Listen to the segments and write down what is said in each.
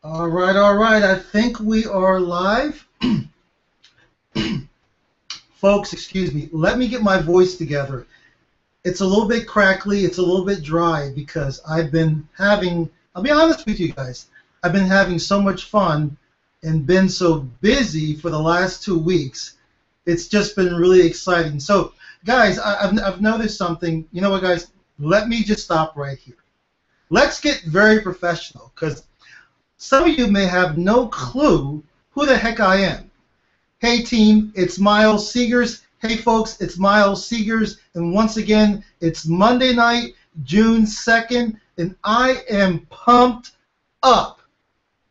All right. I think we are live. Folks, excuse me. Let me get my voice together. It's a little bit crackly. It's a little bit dry because I'll be honest with you guys, I've been having so much fun and been so busy for the last 2 weeks. It's just been really exciting. So, guys, I've noticed something. You know what, guys? Let me just stop right here. Let's get very professional because some of you may have no clue who the heck I am. Hey team, it's Miles Seegers. Hey folks, it's Miles Seegers. And once again, it's Monday night, June 2nd, and I am pumped up.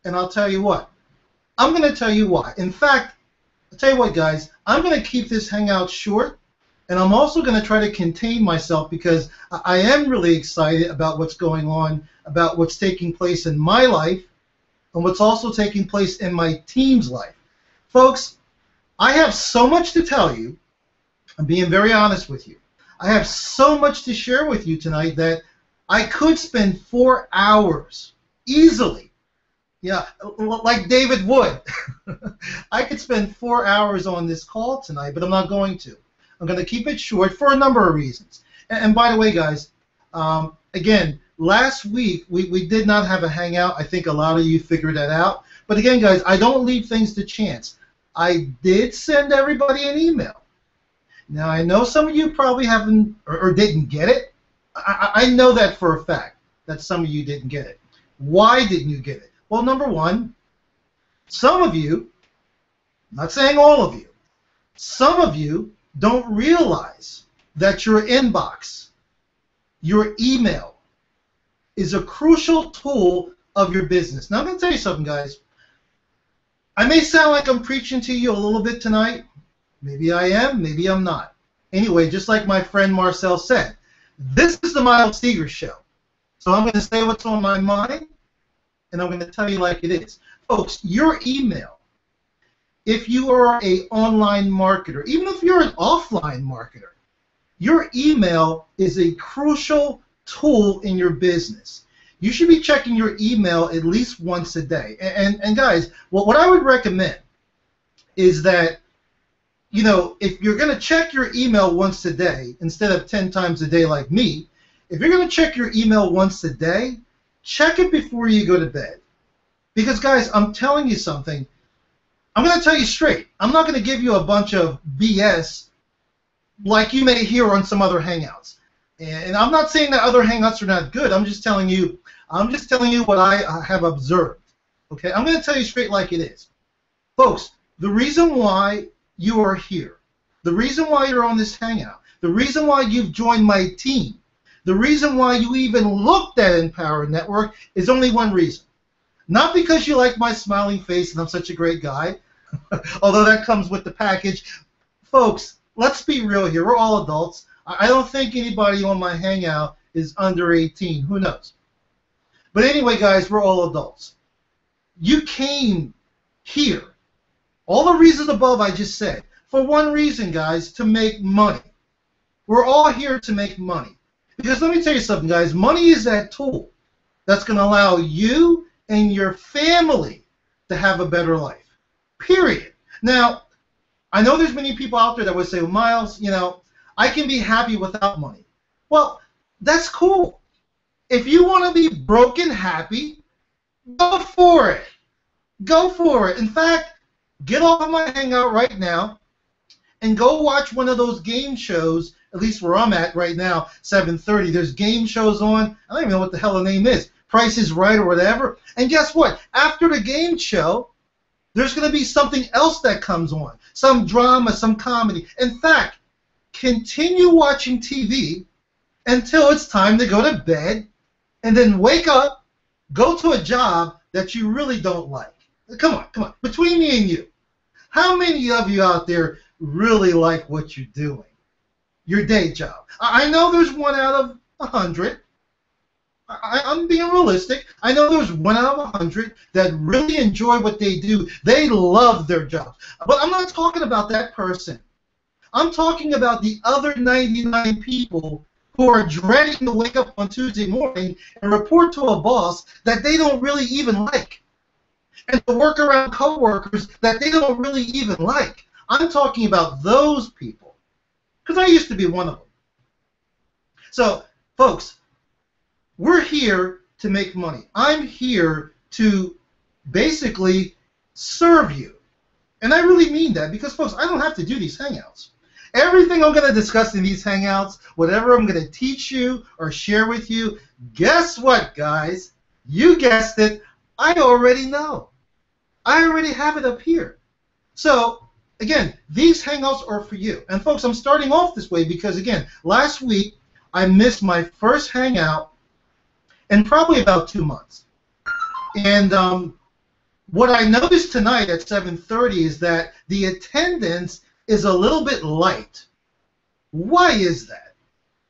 And I'll tell you what, I'm going to tell you why. In fact, I'll tell you what guys, I'm going to keep this hangout short, and I'm also going to try to contain myself because I am really excited about what's going on, about what's taking place in my life, and what's also taking place in my team's life. Folks, I have so much to tell you. I'm being very honest with you. I have so much to share with you tonight that I could spend 4 hours easily. Yeah, like David Wood. I could spend 4 hours on this call tonight, but I'm not going to. I'm going to keep it short for a number of reasons. And by the way, guys, again, last week we did not have a hangout. I think a lot of you figured that out. But again, guys, I don't leave things to chance. I did send everybody an email. Now, I know some of you probably haven't or didn't get it. I know that for a fact, that some of you didn't get it. Why didn't you get it? Well, number one, some of you, I'm not saying all of you, some of you don't realize that your inbox, your email, is a crucial tool of your business. Now, I'm going to tell you something, guys. I may sound like I'm preaching to you a little bit tonight. Maybe I am, maybe I'm not. Anyway, just like my friend Marcel said, this is the Miles Seegers Show. So I'm going to say what's on my mind, and I'm going to tell you like it is. Folks, your email, if you are an online marketer, even if you're an offline marketer, your email is a crucial tool in your business. You should be checking your email at least once a day. And guys, what I would recommend is that, you know, if you're going to check your email once a day instead of 10 times a day like me, if you're going to check your email once a day, check it before you go to bed. Because, guys, I'm telling you something. I'm going to tell you straight. I'm not going to give you a bunch of BS like you may hear on some other hangouts. And I'm not saying that other hangouts are not good. I'm just telling you what I have observed. Okay? I'm going to tell you straight like it is. Folks, the reason why you are here, the reason why you're on this hangout, the reason why you've joined my team, the reason why you even looked at Empower Network is only one reason. Not because you like my smiling face and I'm such a great guy, although that comes with the package. Folks, let's be real here. We're all adults. I don't think anybody on my hangout is under 18. Who knows? But anyway, guys, we're all adults. You came here, all the reasons above I just said, for one reason, guys, to make money. We're all here to make money. Because let me tell you something, guys. Money is that tool that's going to allow you and your family to have a better life. Period. Now, I know there's many people out there that would say, well, Miles, you know, I can be happy without money. Well, that's cool. If you want to be broken happy, go for it. Go for it. In fact, get off of my hangout right now and go watch one of those game shows, at least where I'm at right now, 7:30. There's game shows on. I don't even know what the hell the name is. Price is Right or whatever. And guess what? After the game show, there's going to be something else that comes on. Some drama, some comedy. In fact, continue watching TV until it's time to go to bed, and then wake up, go to a job that you really don't like. Come on, come on. Between me and you, how many of you out there really like what you're doing? Your day job. I know there's 1 out of 100. I'm being realistic. I know there's 1 out of 100 that really enjoy what they do. They love their job. But I'm not talking about that person. I'm talking about the other 99 people who are dreading to wake up on Tuesday morning and report to a boss that they don't really even like. and to work around coworkers that they don't really even like. I'm talking about those people, because I used to be one of them. So, folks, we're here to make money. I'm here to basically serve you. And I really mean that because, folks, I don't have to do these Hangouts. Everything I'm going to discuss in these Hangouts, whatever I'm going to teach you or share with you, guess what, guys? You guessed it. I already know. I already have it up here. So, again, these Hangouts are for you. And, folks, I'm starting off this way because, again, last week I missed my first Hangout in probably about 2 months. And what I noticed tonight at 7:30 is that the attendance is a little bit light. Why is that?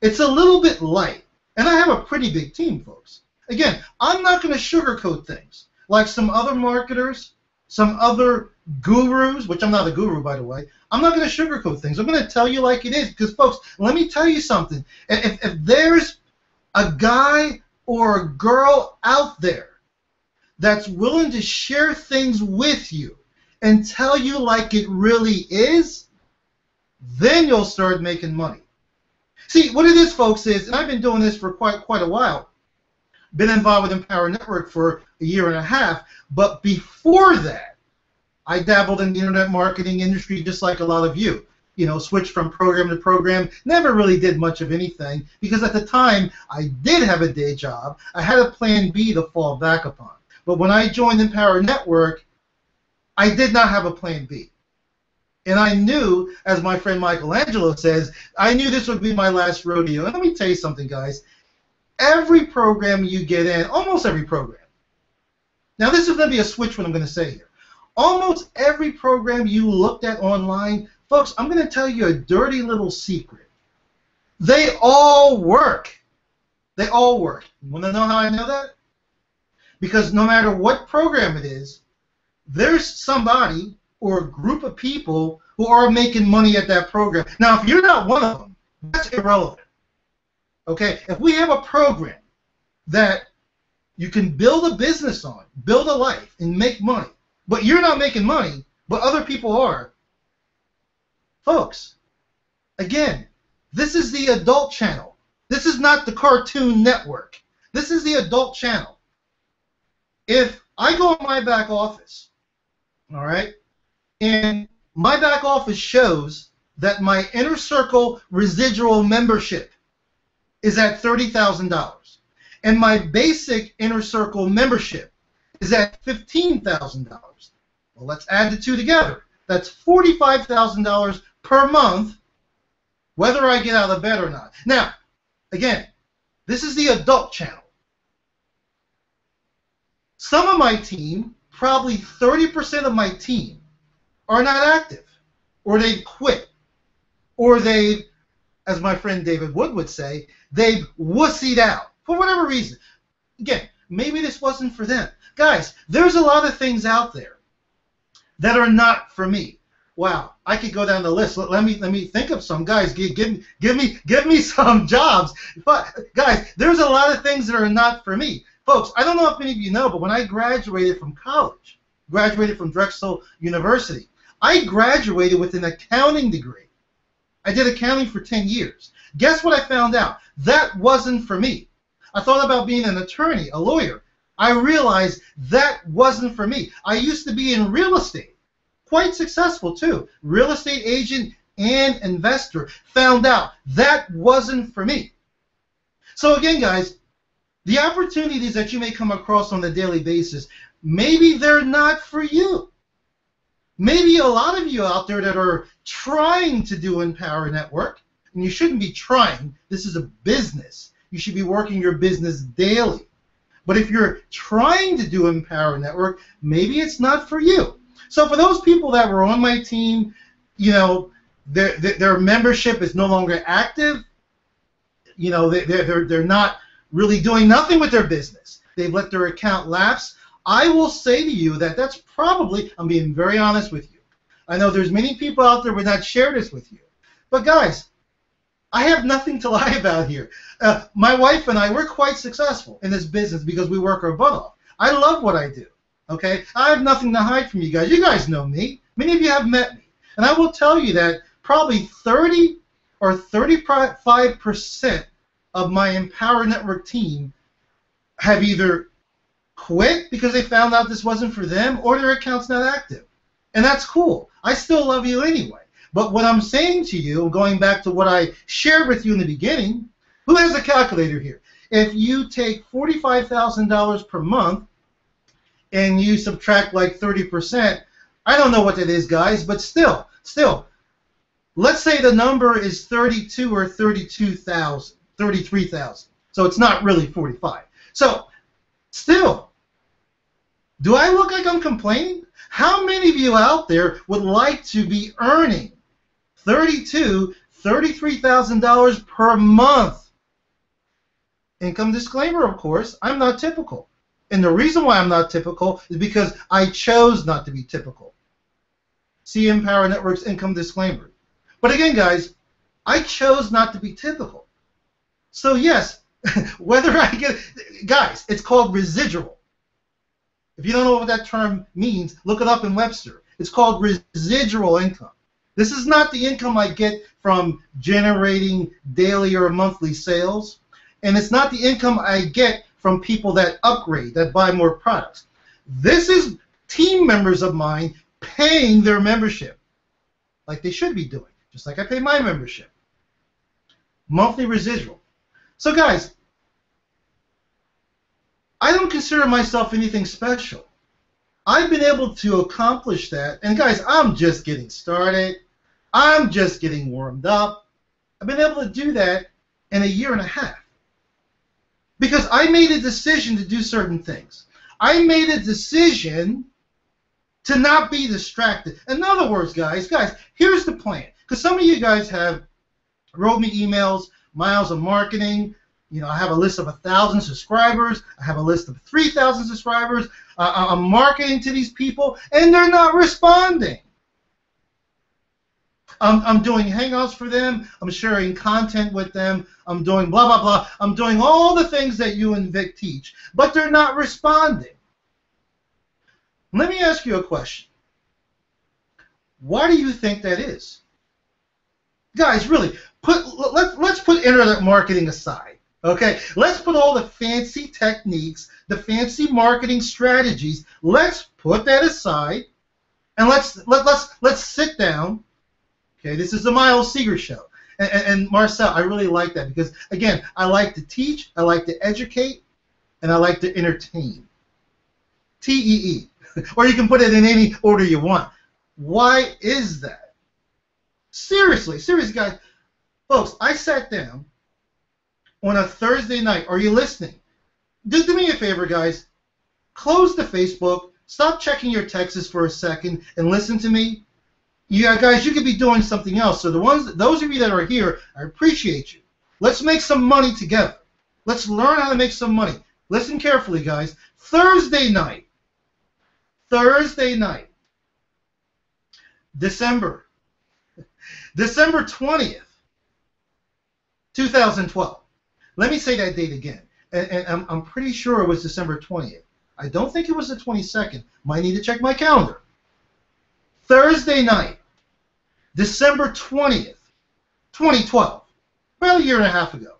It's a little bit light. And I have a pretty big team, folks. Again, I'm not going to sugarcoat things like some other marketers, some other gurus, which I'm not a guru, by the way. I'm not going to sugarcoat things. I'm going to tell you like it is because, folks, let me tell you something. If there's a guy or a girl out there that's willing to share things with you and tell you like it really is, then you'll start making money. See, what it is, folks, is, and I've been doing this for quite a while, been involved with Empower Network for a year and a half, but before that, I dabbled in the internet marketing industry just like a lot of you. You know, switched from program to program, never really did much of anything because at the time I did have a day job. I had a plan B to fall back upon. But when I joined Empower Network, I did not have a plan B. And I knew, as my friend Michelangelo says, I knew this would be my last rodeo. And let me tell you something, guys. Every program you get in, almost every program. Now, this is going to be a switch what I'm going to say here. Almost every program you looked at online, folks, I'm going to tell you a dirty little secret. They all work. They all work. You want to know how I know that? Because no matter what program it is, there's somebody or a group of people who are making money at that program. Now, if you're not one of them, that's irrelevant. Okay? If we have a program that you can build a business on, build a life, and make money, but you're not making money, but other people are, folks, again, this is the adult channel. This is not the Cartoon Network. This is the adult channel. If I go in my back office, all right, and my back office shows that my Inner Circle residual membership is at $30,000, and my basic Inner Circle membership is at $15,000. Well, let's add the two together. That's $45,000 per month, whether I get out of bed or not. Now, again, this is the adult channel. Some of my team, probably 30% of my team, are not active, or they've quit, or they've, as my friend David Wood would say, they've wussied out for whatever reason. Again, maybe this wasn't for them. Guys, there's a lot of things out there that are not for me. Wow, I could go down the list. Let me think of some. Guys, give me some jobs. But guys, there's a lot of things that are not for me. Folks, I don't know if many of you know, but when I graduated from college, graduated from Drexel University, I graduated with an accounting degree. I did accounting for 10 years. Guess what I found out? That wasn't for me. I thought about being an attorney, a lawyer. I realized that wasn't for me. I used to be in real estate, quite successful too. Real estate agent and investor. Found out that wasn't for me. So again, guys, the opportunities that you may come across on a daily basis, maybe they're not for you. Maybe a lot of you out there that are trying to do Empower Network, and you shouldn't be trying. This is a business. You should be working your business daily. But if you're trying to do Empower Network, maybe it's not for you. So for those people that were on my team, you know, their membership is no longer active. You know, they're not really doing nothing with their business. They've let their account lapse. I will say to you that that's probably, I'm being very honest with you. I know there's many people out there who would not share this with you. But guys, I have nothing to lie about here. My wife and I, we're quite successful in this business because we work our butt off. I love what I do. Okay? I have nothing to hide from you guys. You guys know me. Many of you have met me. And I will tell you that probably 30 or 35% of my Empower Network team have either quit because they found out this wasn't for them, or their account's not active. And that's cool. I still love you anyway. But what I'm saying to you, going back to what I shared with you in the beginning, who has a calculator here? If you take $45,000 per month and you subtract like 30%, I don't know what that is, guys, but still, let's say the number is 32 or 32,000, 33,000. So it's not really 45. So still, do I look like I'm complaining? How many of you out there would like to be earning $33,000 per month? Income disclaimer, of course, I'm not typical. And the reason why I'm not typical is because I chose not to be typical. See Empower Network's income disclaimer. But again, guys, I chose not to be typical. So yes, whether I get, guys, it's called residual. If you don't know what that term means, look it up in Webster. It's called residual income. This is not the income I get from generating daily or monthly sales, and it's not the income I get from people that upgrade, that buy more products. This is team members of mine paying their membership, like they should be doing, just like I pay my membership. Monthly residual. So guys, I don't consider myself anything special. I've been able to accomplish that, and guys, I'm just getting started. I'm just getting warmed up. I've been able to do that in a year and a half because I made a decision to do certain things. I made a decision to not be distracted. In other words, guys, here's the plan. Because some of you guys have wrote me emails, Miles of Marketing. You know, I have a list of 1,000 subscribers. I have a list of 3,000 subscribers. I'm marketing to these people, and they're not responding. I'm doing Hangouts for them. I'm sharing content with them. I'm doing blah, blah, blah. I'm doing all the things that you and Vic teach, but they're not responding. Let me ask you a question. Why do you think that is? Guys, really, let's put internet marketing aside. Okay, let's put all the fancy techniques, the fancy marketing strategies. Let's put that aside, and let's sit down. Okay, this is the Miles Seeger Show, and Marcel, I really like that because again, I like to teach, I like to educate, and I like to entertain. TEE, or you can put it in any order you want. Why is that? Seriously, guys, folks, I sat down on a Thursday night. Are you listening? Do me a favor, guys. Close the Facebook. Stop checking your texts for a second and listen to me. Yeah, guys, you could be doing something else. So those of you that are here, I appreciate you. Let's make some money together. Let's learn how to make some money. Listen carefully, guys. Thursday night, December 20th, 2012. Let me say that date again. And I'm pretty sure it was December 20th. I don't think it was the 22nd. Might need to check my calendar. Thursday night, December 20th, 2012, about a year and a half ago.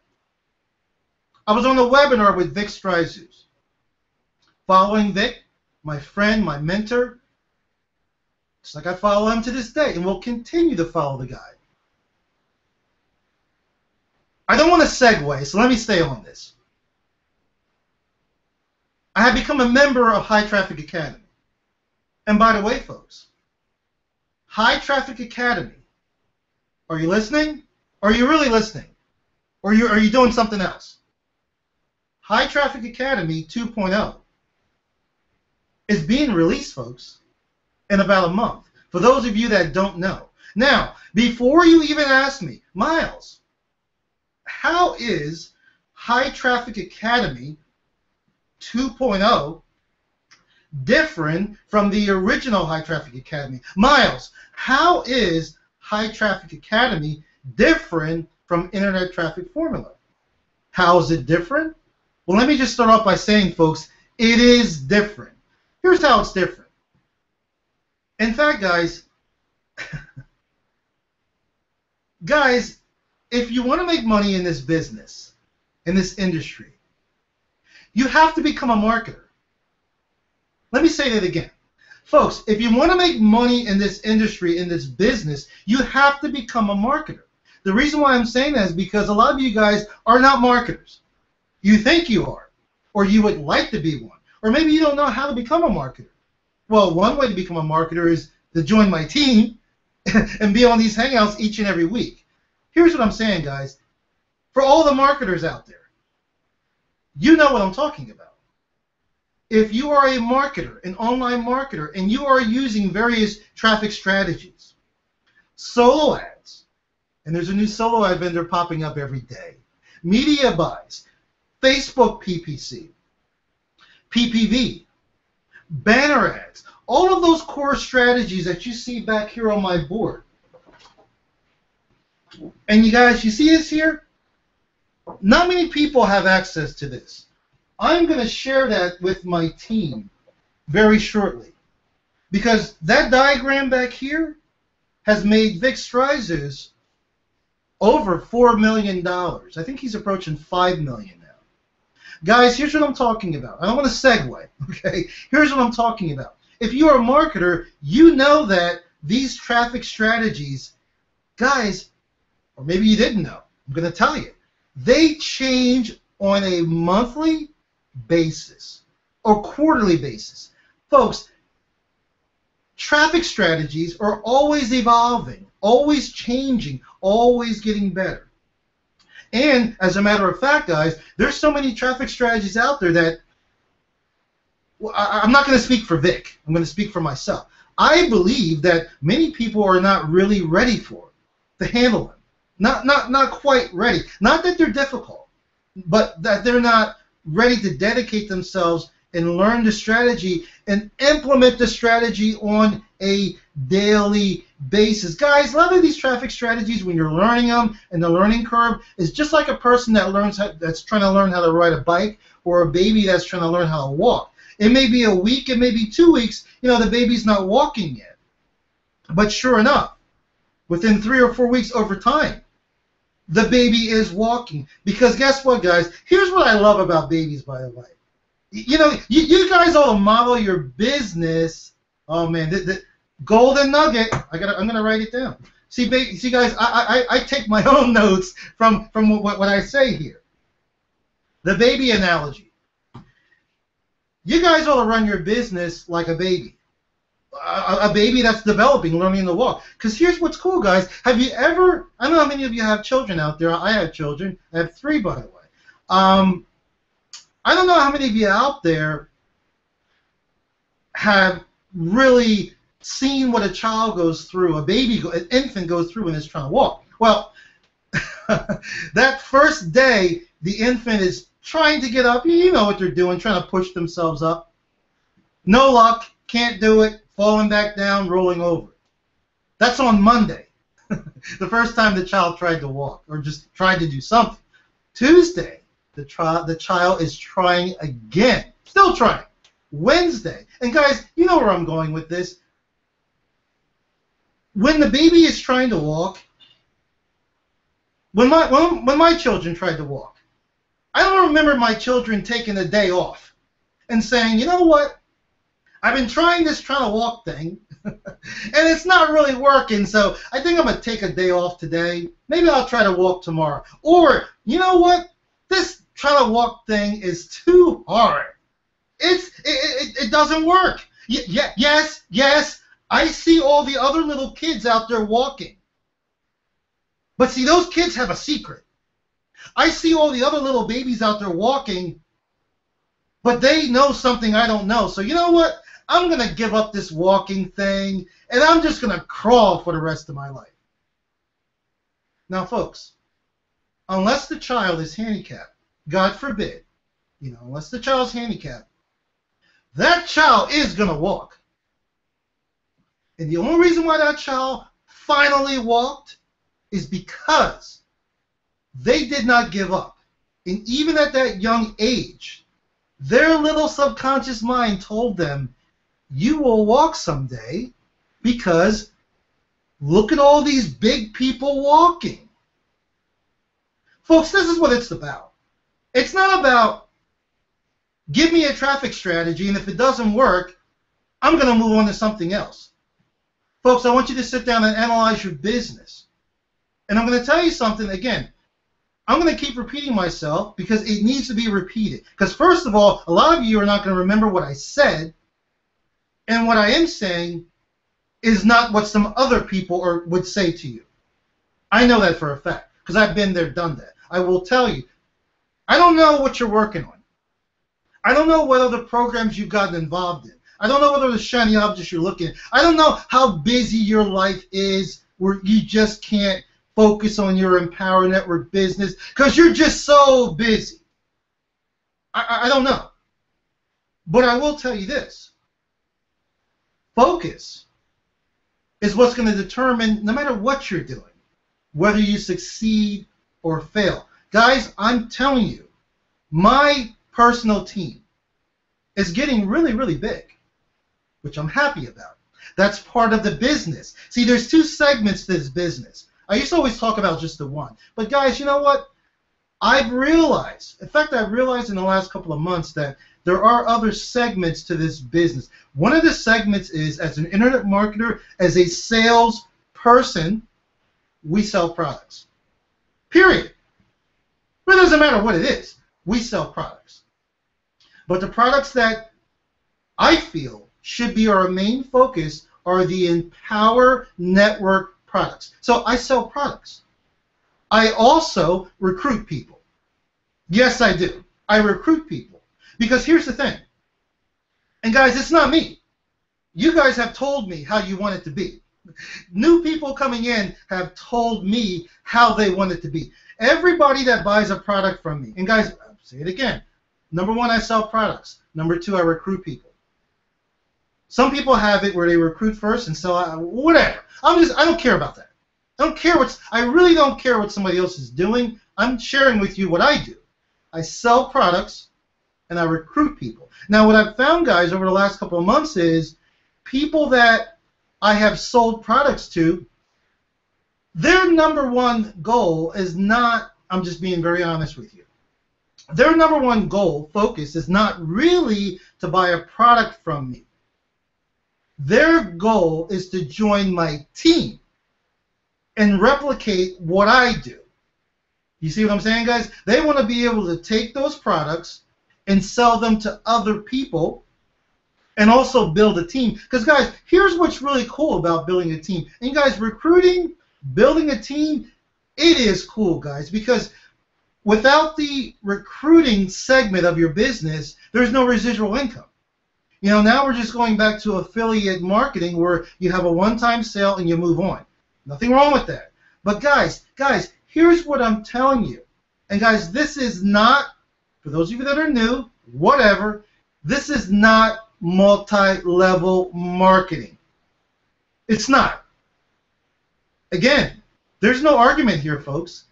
I was on a webinar with Vic Stryzus. Following Vic, my friend, my mentor, just like I follow him to this day, and will continue to follow the guy. I don't want to segue, so let me stay on this. I have become a member of High Traffic Academy. And by the way, folks, High Traffic Academy, are you listening? Are you really listening? Or are you doing something else? High Traffic Academy 2.0 is being released, folks, in about a month. For those of you that don't know. Now, before you even ask me, Miles, how is High Traffic Academy 2.0 different from the original High Traffic Academy? Miles, how is High Traffic Academy different from Internet Traffic Formula? How is it different? Well, let me just start off by saying, folks, it is different. Here's how it's different. In fact, guys, if you want to make money in this business, in this industry, you have to become a marketer. Let me say that again. Folks, if you want to make money in this industry, in this business, you have to become a marketer. The reason why I'm saying that is because a lot of you guys are not marketers. You think you are, or you would like to be one, or maybe you don't know how to become a marketer. Well, one way to become a marketer is to join my team and be on these Hangouts each and every week. Here's what I'm saying, guys. For all the marketers out there, you know what I'm talking about. If you are a marketer, an online marketer, and you are using various traffic strategies, solo ads, and there's a new solo ad vendor popping up every day, media buys, Facebook PPC, PPV, banner ads, all of those core strategies that you see back here on my board. And you guys, you see this here? Not many people have access to this. I'm going to share that with my team very shortly, because that diagram back here has made Vic Strizers over $4 million. I think he's approaching $5 million now. Guys, here's what I'm talking about. I don't want to segue, okay? Here's what I'm talking about. If you are a marketer, you know that these traffic strategies, guys, or maybe you didn't know, I'm going to tell you, they change on a monthly basis or quarterly basis. Folks, traffic strategies are always evolving, always changing, always getting better. And as a matter of fact, guys, there's so many traffic strategies out there that, well, I'm not going to speak for Vic. I'm going to speak for myself. I believe that many people are not really ready for it, to handle them. Not quite ready. Not that they're difficult, but that they're not ready to dedicate themselves and learn the strategy and implement the strategy on a daily basis. Guys, a lot of these traffic strategies, when you're learning them and the learning curve, is just like a person that's trying to learn how to ride a bike, or a baby that's trying to learn how to walk. It may be a week, it may be 2 weeks, the baby's not walking yet. But sure enough, within 3 or 4 weeks over time, the baby is walking. Because guess what, guys? Here's what I love about babies, by the way. You guys all model your business. Oh man, the golden nugget. I'm gonna write it down. See, guys, I take my own notes from what I say here. The baby analogy. You guys ought to run your business like a baby. A baby that's developing, learning to walk. Because here's what's cool, guys. Have you ever, I don't know how many of you have children out there. I have children. I have 3, by the way. I don't know how many of you out there have really seen what a child goes through, an infant goes through when it's trying to walk. Well, that first day, the infant is trying to get up. You know what they're doing, trying to push themselves up. No luck, can't do it. Falling back down, rolling over. That's on Monday, the first time the child tried to walk or just tried to do something. Tuesday, the child is trying again, still trying. Wednesday, and guys, you know where I'm going with this. When the baby is trying to walk, when my children tried to walk, I don't remember my children taking a day off and saying, you know what? I've been trying to walk thing, and it's not really working, so I think I'm going to take a day off today. Maybe I'll try to walk tomorrow. Or, you know what? This try to walk thing is too hard. It doesn't work. Yes, I see all the other little kids out there walking. But see, those kids have a secret. I see all the other little babies out there walking, but they know something I don't know. So you know what? I'm going to give up this walking thing, and I'm just going to crawl for the rest of my life. Now, folks, unless the child is handicapped, God forbid, unless the child's handicapped, that child is going to walk. And the only reason why that child finally walked is because they did not give up. And even at that young age, their little subconscious mind told them, you will walk someday, because look at all these big people walking. Folks, this is what it's about. It's not about, give me a traffic strategy, and if it doesn't work, I'm going to move on to something else. Folks, I want you to sit down and analyze your business. And I'm going to tell you something again. I'm going to keep repeating myself because it needs to be repeated. Because first of all, a lot of you are not going to remember what I said, and what I am saying is not what some other people would say to you. I know that for a fact because I've been there, done that. I will tell you, I don't know what you're working on. I don't know what other programs you've gotten involved in. I don't know what other shiny objects you're looking at. I don't know how busy your life is where you just can't focus on your Empower Network business because you're just so busy. I don't know. But I will tell you this. Focus is what's going to determine, no matter what you're doing, whether you succeed or fail. Guys, I'm telling you, my personal team is getting really, really big, which I'm happy about. That's part of the business. See, there's two segments to this business. I used to always talk about just the one. But guys, you know what? I've realized, in fact, I've realized in the last couple of months that there are other segments to this business. One of the segments is, as an internet marketer, as a sales person, we sell products. Period. But it doesn't matter what it is. We sell products. But the products that I feel should be our main focus are the Empower Network products. So I sell products. I also recruit people. Yes, I do. I recruit people. Because here's the thing. And guys, it's not me. You guys have told me how you want it to be. New people coming in have told me how they want it to be. Everybody that buys a product from me, and guys, I'll say it again. Number one, I sell products. Number two, I recruit people. Some people have it where they recruit first and sell whatever. I don't care about that. I really don't care what somebody else is doing. I'm sharing with you what I do. I sell products and I recruit people. Now, what I've found, guys, over the last couple of months is people that I have sold products to, their number one goal is not, I'm just being very honest with you, their number one goal, focus, is not really to buy a product from me. Their goal is to join my team and replicate what I do. You see what I'm saying, guys? They want to be able to take those products and sell them to other people and also build a team. Because, guys, here's what's really cool about building a team. And, you guys, recruiting, building a team, it is cool, guys, because without the recruiting segment of your business, there's no residual income. You know, now we're just going back to affiliate marketing where you have a one-time sale and you move on. Nothing wrong with that. But guys, here's what I'm telling you. And guys, this is not, for those of you that are new, whatever, this is not multi-level marketing. It's not. Again, there's no argument here, folks.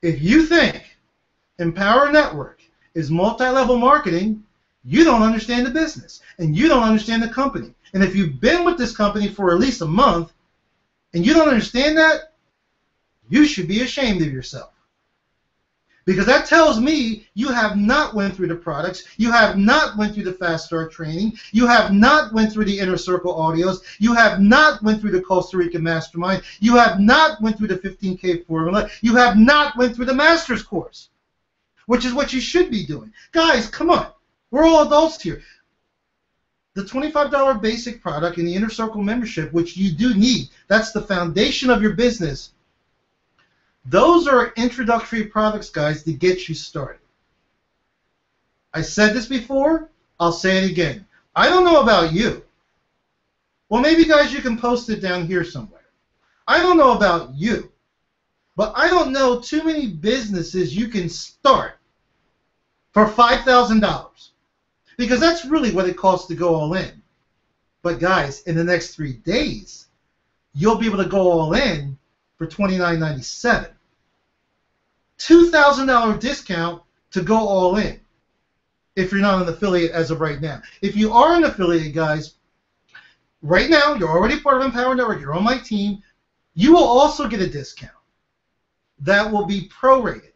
If you think Empower Network is multi-level marketing, you don't understand the business, and you don't understand the company. And if you've been with this company for at least a month, and you don't understand that, you should be ashamed of yourself. Because that tells me you have not went through the products, you have not went through the Fast Start training, you have not went through the Inner Circle audios, you have not went through the Costa Rica Mastermind, you have not went through the 15K formula, you have not went through the Master's course, which is what you should be doing. Guys, come on. We're all adults here. The $25 basic product and the Inner Circle membership, which you do need, that's the foundation of your business. Those are introductory products, guys, to get you started. I said this before, I'll say it again. I don't know about you. Well, maybe, guys, you can post it down here somewhere. I don't know about you, but I don't know too many businesses you can start for $5,000. Because that's really what it costs to go all in. But guys, in the next 3 days, you'll be able to go all in for $29.97. $2,000 discount to go all in if you're not an affiliate as of right now. If you are an affiliate, guys, right now, you're already part of Empower Network, you're on my team, you will also get a discount that will be prorated.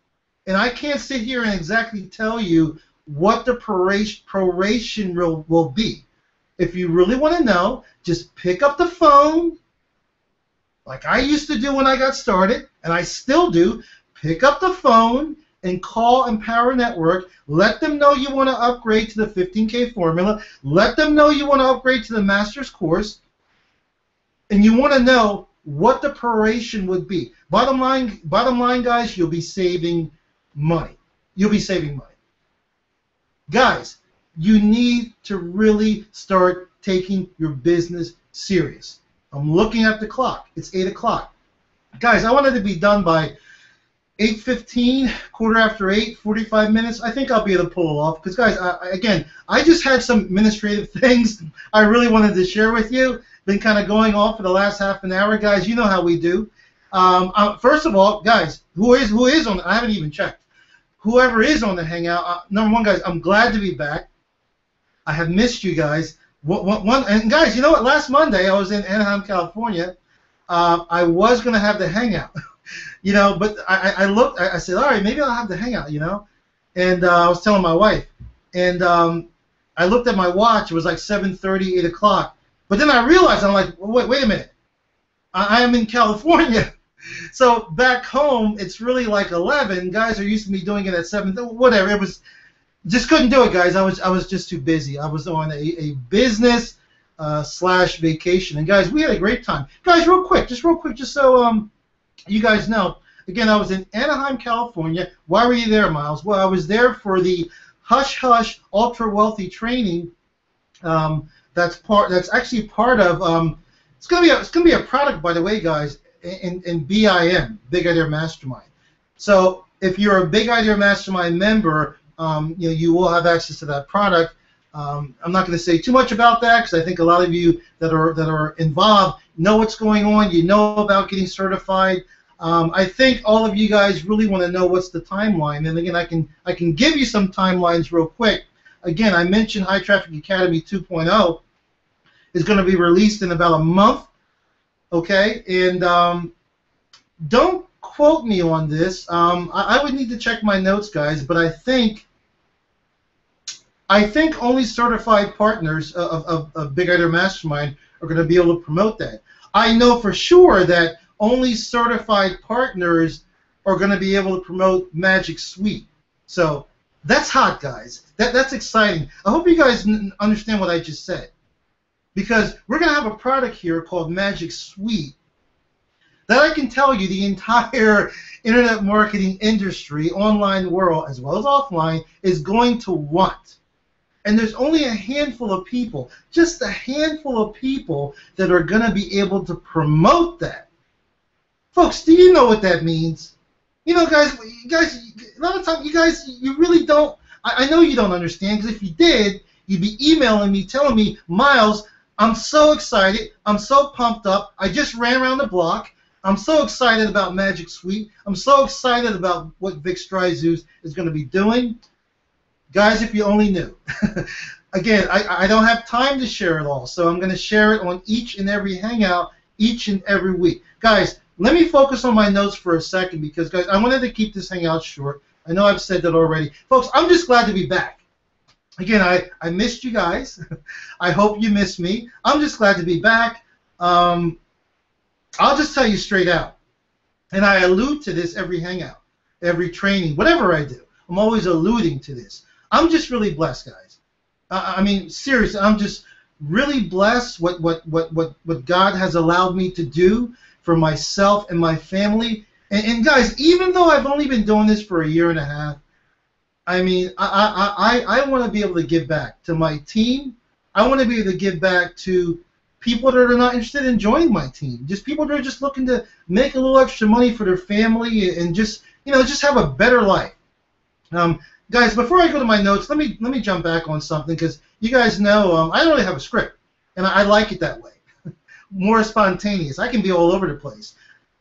And I can't sit here and exactly tell you what the proration will be. If you really want to know, just pick up the phone, like I used to do when I got started, and I still do. Pick up the phone and call Empower Network. Let them know you want to upgrade to the 15K formula. Let them know you want to upgrade to the master's course. And you want to know what the proration would be. Bottom line, guys, you'll be saving money. You'll be saving money. Guys, you need to really start taking your business serious. I'm looking at the clock. It's 8 o'clock. Guys, I wanted to be done by 8:15, quarter after 8, 45 minutes. I think I'll be able to pull it off. Because, guys, I just had some administrative things I really wanted to share with you. Been kind of going off for the last half an hour. Guys, you know how we do. First of all, guys, who is on, I haven't even checked. Whoever is on the Hangout, number one, guys, I'm glad to be back. I have missed you guys. And guys, you know what? Last Monday I was in Anaheim, California. I was going to have the Hangout, you know, but I looked. I said, all right, maybe I'll have the Hangout, you know. And I was telling my wife, and I looked at my watch. It was like 7:30, 8 o'clock. But then I realized, I'm like, wait a minute. I am in California. So back home, it's really like 11. Guys are used to me doing it at 7. Whatever. It was just couldn't do it, guys. I was just too busy. I was on a business / vacation, and guys, we had a great time. Guys, real quick, just so you guys know. Again, I was in Anaheim, California. Why were you there, Miles? Well, I was there for the Hush Hush Ultra Wealthy Training. That's actually part of. It's gonna be a product, by the way, guys. In BIM, Big Idea Mastermind. So if you're a Big Idea Mastermind member, you will have access to that product. I'm not going to say too much about that because I think a lot of you that are involved know what's going on. You know about getting certified. I think all of you guys really want to know what's the timeline. And again, I can give you some timelines real quick. Again, I mentioned High Traffic Academy 2.0 is going to be released in about a month. Okay, and don't quote me on this. I would need to check my notes, guys, but I think only certified partners of Big Idea Mastermind are going to be able to promote that. I know for sure that only certified partners are going to be able to promote Magic Suite. So that's hot, guys. That's exciting. I hope you guys understand what I just said. Because we're going to have a product here called Magic Suite that I can tell you the entire internet marketing industry, online world, as well as offline, is going to want. And there's only a handful of people, just a handful of people, that are going to be able to promote that. Folks, do you know what that means? You know, guys, a lot of times, you really don't. I know you don't understand, because if you did, you'd be emailing me, telling me, Miles, I'm so excited. I'm so pumped up. I just ran around the block. I'm so excited about Magic Suite. I'm so excited about what Vic Stryzuz is going to be doing. Guys, if you only knew. Again, I don't have time to share it all, so I'm going to share it on each and every Hangout each and every week. Guys, let me focus on my notes for a second because, guys, I wanted to keep this Hangout short. I know I've said that already. Folks, I'm just glad to be back. Again, I missed you guys. I hope you missed me. I'm just glad to be back. I'll just tell you straight out, and I allude to this every Hangout, every training, whatever I do. I'm always alluding to this. I'm just really blessed, guys. I mean, seriously, I'm just really blessed what God has allowed me to do for myself and my family. And guys, even though I've only been doing this for a year and a half, I mean, I want to be able to give back to my team. I want to be able to give back to people that are not interested in joining my team. Just people that are just looking to make a little extra money for their family and just have a better life. Guys, before I go to my notes, let me jump back on something because you guys know I don't really have a script, and I like it that way, more spontaneous. I can be all over the place.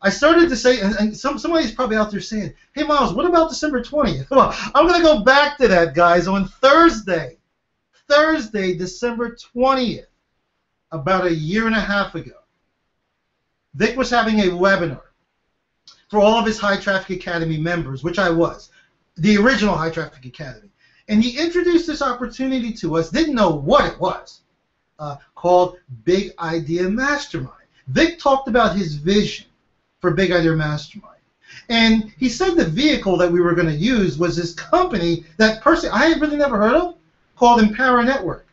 I started to say, and somebody's probably out there saying, hey, Miles, what about December 20th? Well, I'm going to go back to that, guys, on Thursday, December 20th. about a year and a half ago, Vic was having a webinar for all of his High Traffic Academy members, which I was, the original High Traffic Academy. And he introduced this opportunity to us, didn't know what it was, called Big Idea Mastermind. Vic talked about his vision for Big Idea Mastermind. And he said the vehicle that we were going to use was this company that personally I had really never heard of, called Empower Network.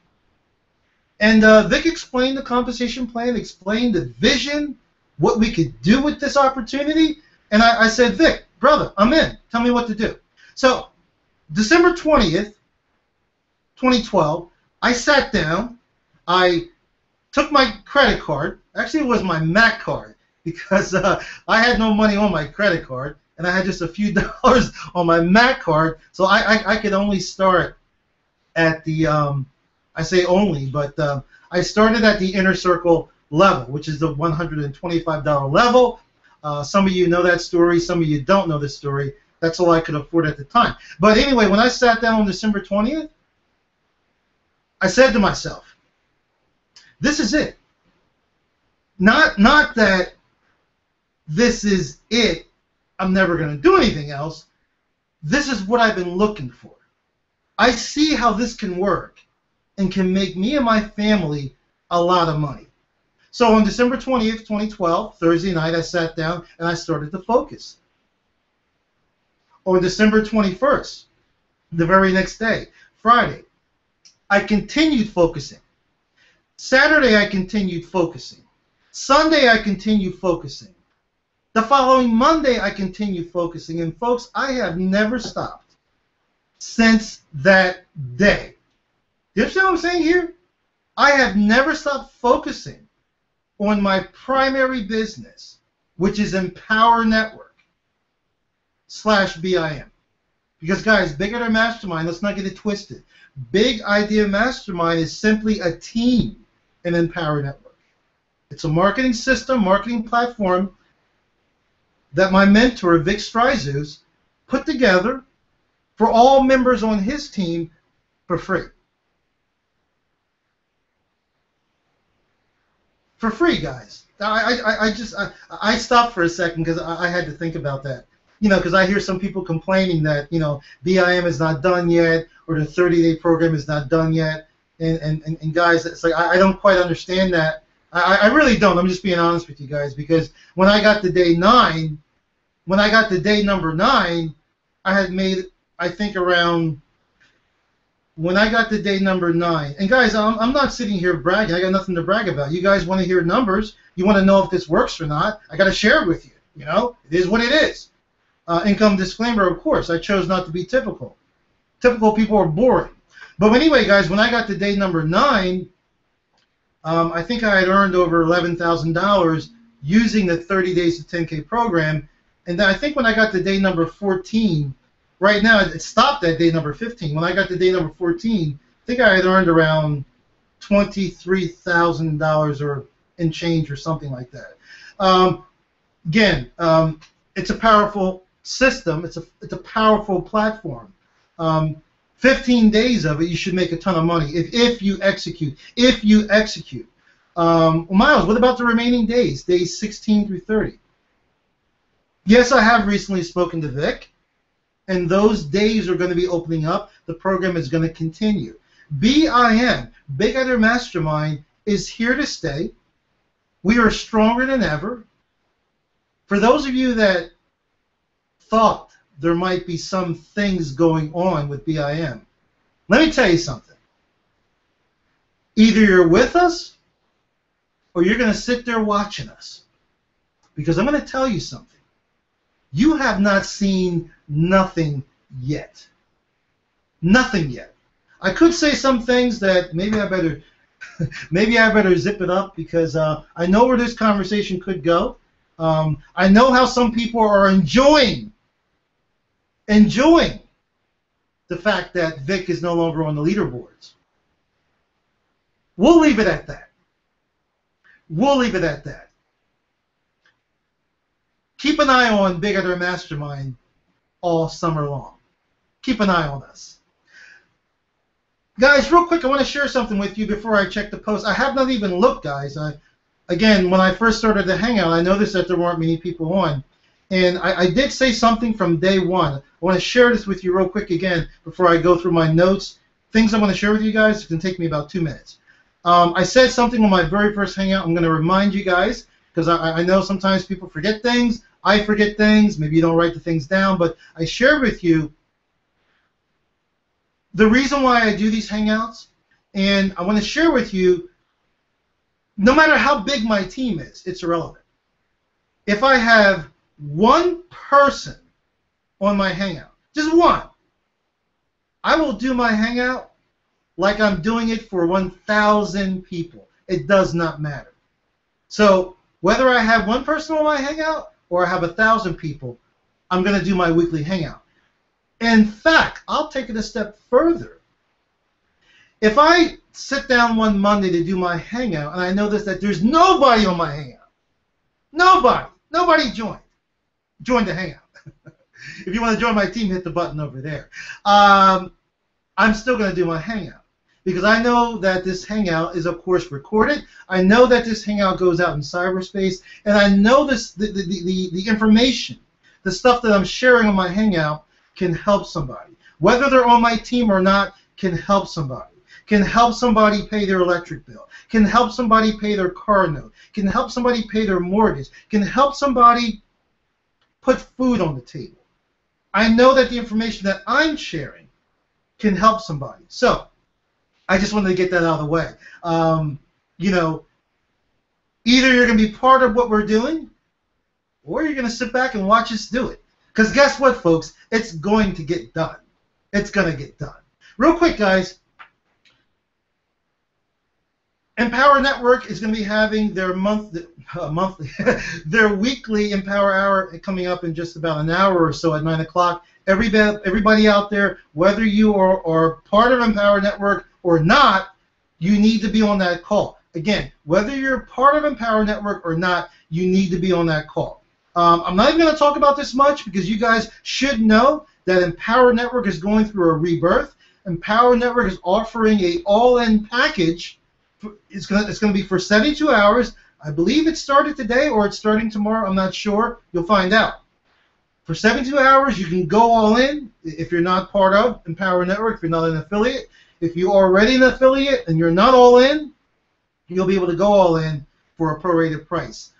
And Vic explained the compensation plan, explained the vision, what we could do with this opportunity. And I said, Vic, brother, I'm in. Tell me what to do. So December 20th, 2012, I sat down. I took my credit card. Actually, it was my Mac card because I had no money on my credit card, and I had just a few dollars on my Mac card. So I could only start at the, I say only, but I started at the inner circle level, which is the $125 level. Some of you know that story. Some of you don't know this story. That's all I could afford at the time. But anyway, when I sat down on December 20th, I said to myself, this is it. Not that this is it, I'm never going to do anything else. This is what I've been looking for. I see how this can work and can make me and my family a lot of money. So on December 20th, 2012, Thursday night, I sat down and I started to focus. On December 21st, the very next day, Friday, I continued focusing. Saturday, I continued focusing. Sunday, I continued focusing. The following Monday, I continued focusing. And folks, I have never stopped since that day. Do you understand what I'm saying here? I have never stopped focusing on my primary business, which is Empower Network /BIM. Because guys, Big Idea Mastermind, let's not get it twisted. Big Idea Mastermind is simply a team in Empower Network. It's a marketing system, marketing platform that my mentor, Vic Stryzus, put together for all members on his team for free. For free, guys. I stopped for a second because I had to think about that. You know, because I hear some people complaining that, you know, BIM is not done yet, or the 30-day program is not done yet. And guys, it's like I don't quite understand that. I really don't. I'm just being honest with you guys, because when I got to day 9, when I got to day number 9, I had made, I think, around, when I got to day number 9, and guys, I'm not sitting here bragging. I got nothing to brag about. You guys want to hear numbers. You want to know if this works or not. I got to share it with you. You know, it is what it is. Income disclaimer, of course. I chose not to be typical. Typical people are boring. But anyway, guys, when I got to day number 9, I think I had earned over $11,000 using the 30 Days to 10K program. And then I think when I got to day number 14, right now it stopped at day number 15. When I got to day number 14, I think I had earned around $23,000 or in change or something like that. Again, it's a powerful system. It's a powerful platform. 15 days of it, you should make a ton of money if you execute. If you execute. Miles, what about the remaining days? Days 16 through 30. Yes, I have recently spoken to Vic, and those days are going to be opening up. The program is going to continue. BIM, Big Idea Mastermind, is here to stay. We are stronger than ever. For those of you that thought there might be some things going on with BIM, let me tell you something. Either you're with us or you're going to sit there watching us. Because I'm going to tell you something. You have not seen nothing yet. Nothing yet. I could say some things that maybe I better zip it up, because I know where this conversation could go. I know how some people are enjoying the fact that Vic is no longer on the leaderboards. We'll leave it at that. We'll leave it at that. Keep an eye on Big Idea Mastermind all summer long. Keep an eye on us. Guys, real quick, I want to share something with you before I check the post. I have not even looked, guys. Again, when I first started the Hangout, I noticed that there weren't many people on. And I did say something from day one. I want to share this with you real quick again before I go through my notes. Things I want to share with you guys. It's going to take me about 2 minutes. I said something on my very first Hangout. I'm going to remind you guys because I know sometimes people forget things. I forget things. Maybe you don't write the things down. But I shared with you the reason why I do these Hangouts. And I want to share with you, no matter how big my team is, it's irrelevant. If I have one person on my Hangout, just one, I will do my Hangout like I'm doing it for 1,000 people. It does not matter. So whether I have one person on my Hangout or I have 1,000 people, I'm going to do my weekly Hangout. In fact, I'll take it a step further. If I sit down one Monday to do my Hangout and I notice that there's nobody on my Hangout, nobody joined the Hangout. If you want to join my team, hit the button over there. I'm still going to do my Hangout because I know that this Hangout is, of course, recorded. I know that this Hangout goes out in cyberspace, and I know the information, the stuff that I'm sharing on my Hangout can help somebody. Whether they're on my team or not, can help somebody. Can help somebody pay their electric bill. Can help somebody pay their car note. Can help somebody pay their mortgage. Can help somebody put food on the table. I know that the information that I'm sharing can help somebody. So I just wanted to get that out of the way. You know, either you're going to be part of what we're doing or you're going to sit back and watch us do it. Because guess what, folks? It's going to get done. It's going to get done. Real quick, guys. Empower Network is going to be having their their weekly Empower Hour coming up in just about an hour or so at 9 o'clock. Everybody out there, whether you are part of Empower Network or not, you need to be on that call. Again, whether you're part of Empower Network or not, you need to be on that call. I'm not even going to talk about this much because you guys should know that Empower Network is going through a rebirth. Empower Network is offering a all-in package. It's going to be for 72 hours. I believe it started today or it's starting tomorrow. I'm not sure. You'll find out. For 72 hours, you can go all in if you're not part of Empower Network, if you're not an affiliate. If you're already an affiliate and you're not all in, you'll be able to go all in for a prorated price.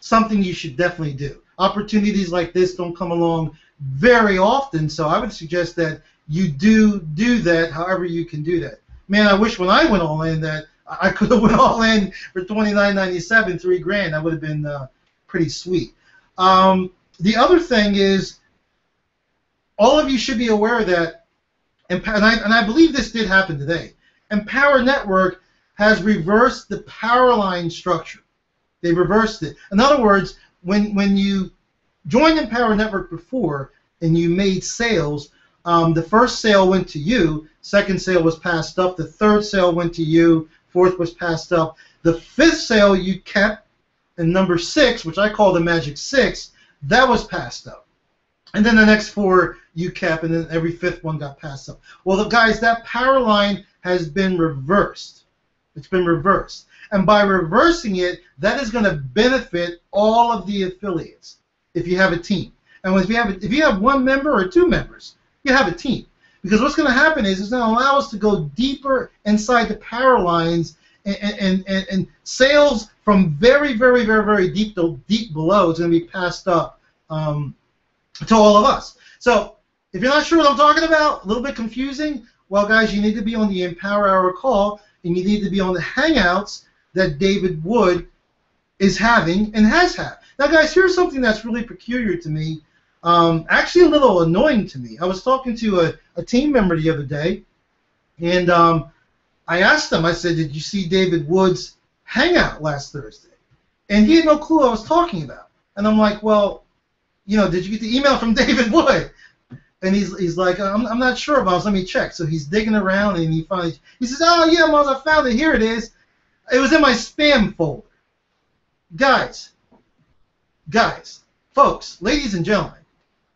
Something you should definitely do. Opportunities like this don't come along very often, so I would suggest that you do that however you can do that. Man, I wish when I went all in that I could have went all in for $29.97, $3,000. That would have been pretty sweet. The other thing is, all of you should be aware that, and I believe this did happen today, Empower Network has reversed the power line structure. They reversed it. In other words, when you joined Empower Network before and you made sales, the first sale went to you, second sale was passed up, the third sale went to you, fourth was passed up, the fifth sale you kept, and number 6, which I call the magic 6, that was passed up. And then the next 4 you kept, and then every fifth one got passed up. Well, guys, that power line has been reversed. It's been reversed. And by reversing it, that is going to benefit all of the affiliates if you have a team. And if you have 1 member or 2 members, you have a team. Because what's going to happen is it's going to allow us to go deeper inside the power lines and sales from very, very, very, very deep below is going to be passed up to all of us. So if you're not sure what I'm talking about, a little bit confusing, well, guys, you need to be on the Empower Hour call, and you need to be on the Hangouts that David Wood is having and has had. Now, guys, here's something that's really peculiar to me, actually a little annoying to me. I was talking to a team member the other day, and I asked him, I said, did you see David Wood's Hangout last Thursday? And he had no clue what I was talking about. And I'm like, well, you know, did you get the email from David Wood? And he's like, I'm not sure, Miles, let me check. So he's digging around, and he says, oh, yeah, Miles, I found it. Here it is. It was in my spam folder. Guys, folks, ladies and gentlemen,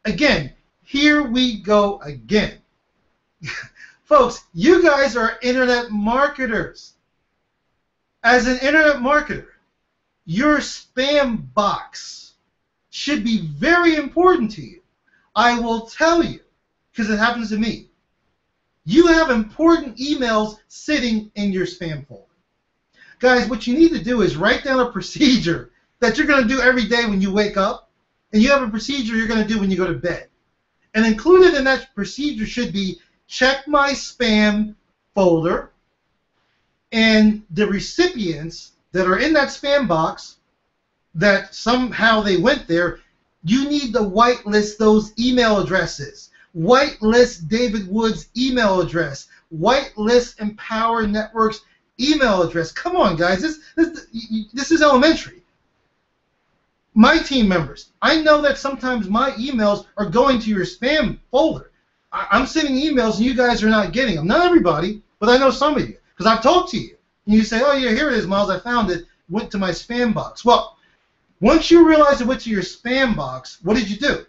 again, here we go again. Folks, you guys are internet marketers. As an internet marketer, your spam box should be very important to you. I will tell you, because it happens to me. You have important emails sitting in your spam folder. Guys, what you need to do is write down a procedure that you're going to do every day when you wake up, and you have a procedure you're going to do when you go to bed. And included in that procedure should be check my spam folder, and the recipients that are in that spam box that somehow they went there, you need to whitelist those email addresses. Whitelist David Wood's email address. Whitelist Empower Network's email address. Come on, guys. This is elementary. My team members, I know that sometimes my emails are going to your spam folder. I'm sending emails and you guys are not getting them. Not everybody, but I know some of you. Because I've talked to you. And you say, oh, yeah, here it is, Miles. I found it. Went to my spam box. Well, once you realize it went to your spam box, what did you do?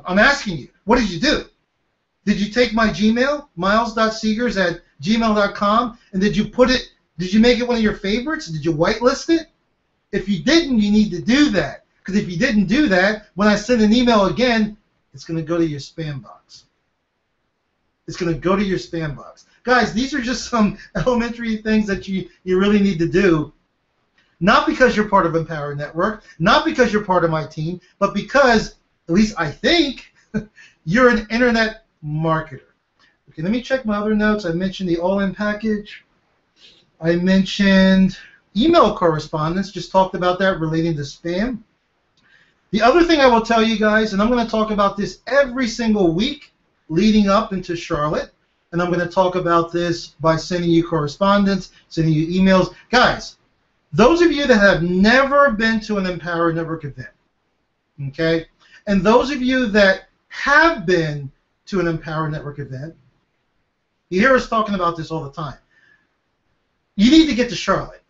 I'm asking you, what did you do? Did you take my Gmail, miles.seegers@gmail.com, and did you make it one of your favorites? Did you whitelist it? If you didn't, you need to do that. Because if you didn't do that, when I send an email again, it's going to go to your spam box. It's going to go to your spam box. Guys, these are just some elementary things that you really need to do. Not because you're part of Empower Network, not because you're part of my team, but because, at least I think, you're an internet marketer. Okay, let me check my other notes. I mentioned the all-in package. I mentioned email correspondence, just talked about that relating to spam. The other thing I will tell you guys, and I'm going to talk about this every single week leading up into Charlotte, and I'm going to talk about this by sending you correspondence, sending you emails. Guys, those of you that have never been to an Empower Network event, okay, and those of you that have been to an Empower Network event, you hear us talking about this all the time. You need to get to Charlotte.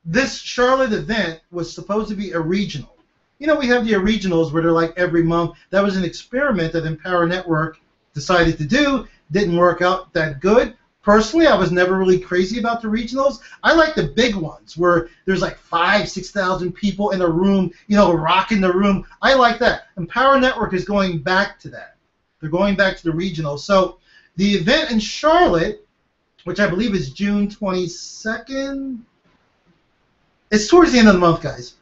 This Charlotte event was supposed to be a regional. You know, we have the regionals where they're like every month. That was an experiment that Empower Network decided to do. Didn't work out that good. Personally, I was never really crazy about the regionals. I like the big ones where there's like 5,000, 6,000 people in a room, you know, rocking the room. I like that. Empower Network is going back to that. They're going back to the regionals. So the event in Charlotte, which I believe is June 22nd, it's towards the end of the month, guys.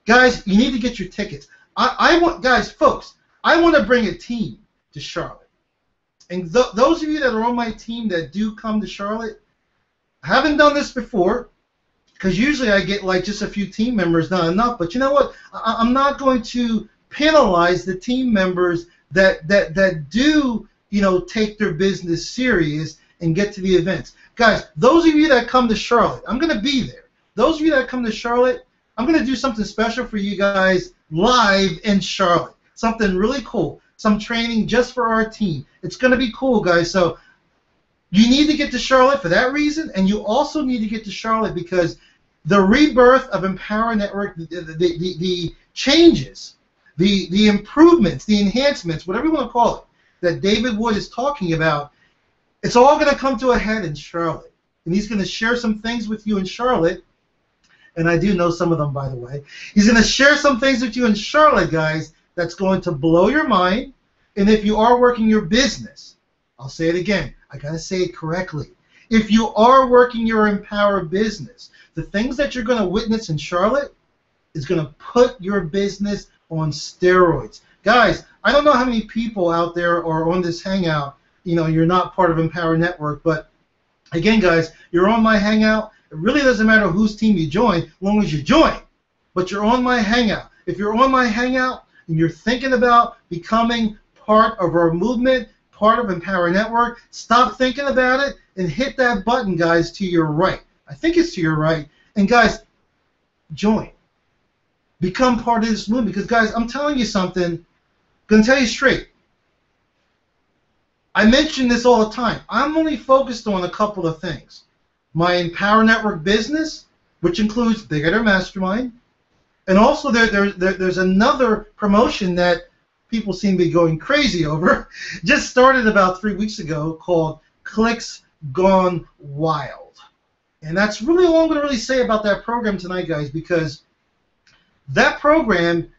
Guys, you need to get your tickets. Folks, I want to bring a team to Charlotte. And those of you that are on my team that do come to Charlotte, I haven't done this before, because usually I get like just a few team members, not enough. But you know what? I'm not going to penalize the team members that do, you know, take their business serious and get to the events. Guys, those of you that come to Charlotte, I'm going to be there. Those of you that come to Charlotte, I'm going to do something special for you guys live in Charlotte. Something really cool. Some training just for our team. It's going to be cool, guys. So you need to get to Charlotte for that reason, and you also need to get to Charlotte because the rebirth of Empower Network, the changes, the improvements, the enhancements, whatever you want to call it, that David Wood is talking about, it's all going to come to a head in Charlotte. And he's going to share some things with you in Charlotte, and I do know some of them, by the way. He's going to share some things with you in Charlotte, guys, that's going to blow your mind. And if you are working your business, I'll say it again, I got to say it correctly. If you are working your Empower business, the things that you're going to witness in Charlotte is going to put your business on steroids. Guys, I don't know how many people out there are on this Hangout. You know, you're not part of Empower Network, but again, guys, you're on my Hangout. It really doesn't matter whose team you join, as long as you join. But you're on my Hangout. If you're on my Hangout and you're thinking about becoming part of our movement, part of Empower Network, stop thinking about it and hit that button, guys, to your right. I think it's to your right. And, guys, join. Become part of this movement. Because, guys, I'm telling you something. I'm going to tell you straight. I mention this all the time. I'm only focused on a couple of things. My Empower Network business, which includes Big Mastermind, and also there's another promotion that people seem to be going crazy over, just started about 3 weeks ago, called Clicks Gone Wild. And that's really all I'm going to really say about that program tonight, guys, because that program,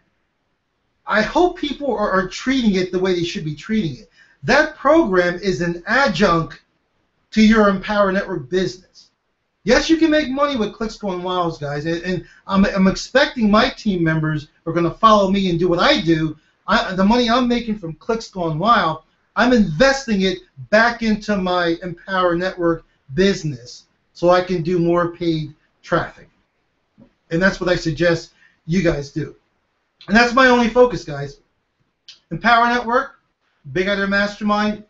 I hope people are treating it the way they should be treating it. That program is an adjunct to your Empower Network business. Yes, you can make money with Clicks Going Wild, guys, and I'm expecting my team members are going to follow me and do what I do. The money I'm making from Clicks Going Wild, I'm investing it back into my Empower Network business so I can do more paid traffic. And that's what I suggest you guys do. And that's my only focus, guys. Empower Network, Big Idea Mastermind,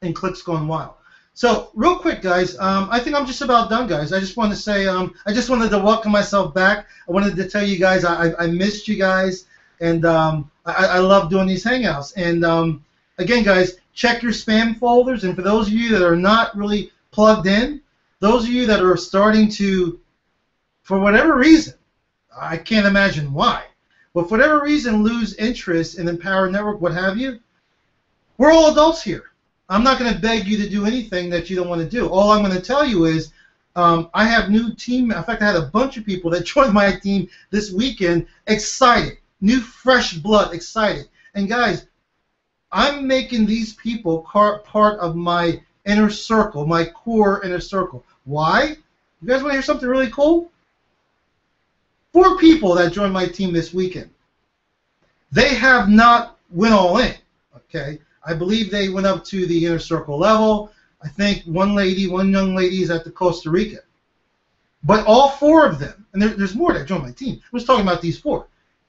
and Clicks Going Wild. So, real quick, guys, I think I'm just about done, guys. I just want to say, I just wanted to welcome myself back. I wanted to tell you guys I missed you guys, and I love doing these Hangouts. And, again, guys, check your spam folders. And for those of you that are not really plugged in, those of you that are starting to, for whatever reason, I can't imagine why, but for whatever reason lose interest in Empower Network, what have you, we're all adults here. I'm not going to beg you to do anything that you don't want to do. All I'm going to tell you is I have new team. In fact, I had a bunch of people that joined my team this weekend, excited, new fresh blood, excited. And guys, I'm making these people part of my inner circle, my core inner circle. Why? You guys want to hear something really cool? 4 people that joined my team this weekend. They have not went all in. Okay. I believe they went up to the inner circle level. I think one young lady is at the Costa Rica. But all 4 of them, and there's more that joined my team. I was talking about these 4.